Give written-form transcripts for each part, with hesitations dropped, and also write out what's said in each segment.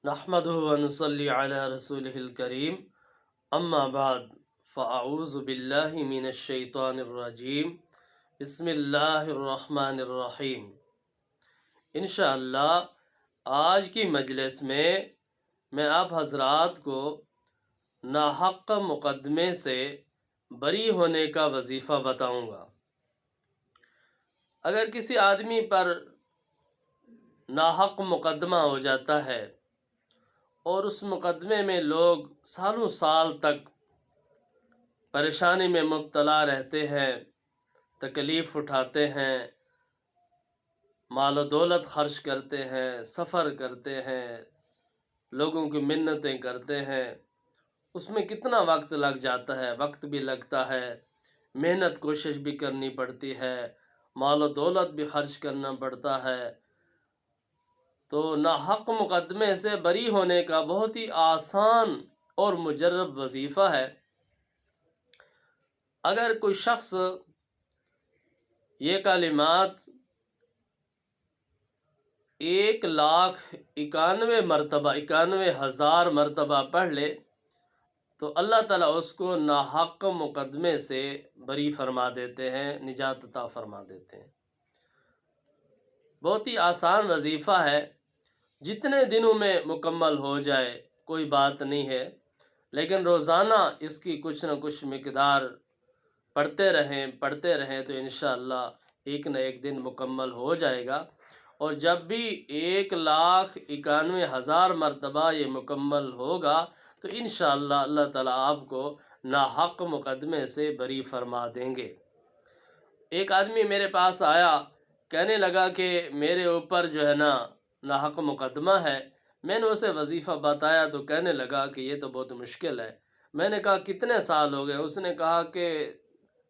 نحمده ونصلي على رسوله الكريم اما بعد فاعوذ باللہ من الشیطان الرجیم بسم اللہ الرحمن الرحیم۔ انشاءاللہ آج کی مجلس میں آپ حضرات کو ناحق مقدمے سے بری ہونے کا وظیفہ بتاؤں گا۔ اگر کسی آدمی پر ناحق مقدمہ ہو جاتا ہے اور اس مقدمے میں لوگ سالوں سال تک پریشانی میں مبتلا رہتے ہیں، تکلیف اٹھاتے ہیں، مال و دولت خرچ کرتے ہیں، سفر کرتے ہیں، لوگوں کی منتیں کرتے ہیں، اس میں کتنا وقت لگ جاتا ہے، وقت بھی لگتا ہے، محنت کوشش بھی کرنی پڑتی ہے، مال و دولت بھی خرچ کرنا پڑتا ہے۔ تو ناحق مقدمے سے بری ہونے کا بہت ہی آسان اور مجرب وظیفہ ہے۔ اگر کوئی شخص یہ کلمات 1,91,000 مرتبہ 91,000 مرتبہ پڑھ لے تو اللہ تعالیٰ اس کو ناحق مقدمے سے بری فرما دیتے ہیں، نجات عطا فرما دیتے ہیں۔ بہت ہی آسان وظیفہ ہے، جتنے دنوں میں مکمل ہو جائے کوئی بات نہیں ہے، لیکن روزانہ اس کی کچھ نہ کچھ مقدار پڑھتے رہیں تو انشاءاللہ ایک نہ ایک دن مکمل ہو جائے گا۔ اور جب بھی 1,91,000 مرتبہ یہ مکمل ہوگا تو انشاءاللہ اللہ تعالیٰ آپ کو ناحق مقدمے سے بری فرما دیں گے۔ ایک آدمی میرے پاس آیا، کہنے لگا کہ میرے اوپر جو ہے ناحق مقدمہ ہے۔ میں نے اسے وظیفہ بتایا تو کہنے لگا کہ یہ تو بہت مشکل ہے۔ میں نے کہا کتنے سال ہو گئے؟ اس نے کہا کہ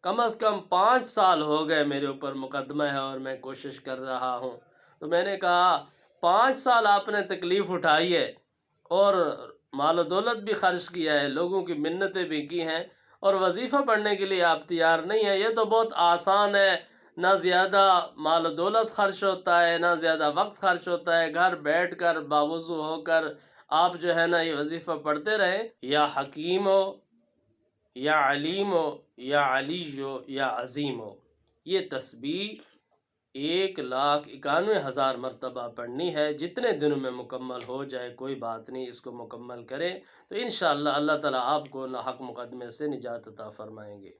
کم از کم 5 سال ہو گئے میرے اوپر مقدمہ ہے اور میں کوشش کر رہا ہوں۔ تو میں نے کہا 5 سال آپ نے تکلیف اٹھائی ہے اور مال و دولت بھی خرچ کیا ہے، لوگوں کی منتیں بھی کی ہیں، اور وظیفہ پڑھنے کے لیے آپ تیار نہیں ہیں۔ یہ تو بہت آسان ہے، نہ زیادہ مال و دولت خرچ ہوتا ہے، نہ زیادہ وقت خرچ ہوتا ہے، گھر بیٹھ کر باوضو ہو کر آپ جو ہے یہ وظیفہ پڑھتے رہیں۔ یا حکیم ہو، یا علیم ہو، یا علی ہو، یا عظیم ہو، یہ تسبیح 1,91,000 مرتبہ پڑھنی ہے۔ جتنے دنوں میں مکمل ہو جائے کوئی بات نہیں، اس کو مکمل کریں تو انشاءاللہ اللہ تعالیٰ آپ کو ناحق مقدمے سے نجات عطا فرمائیں گے۔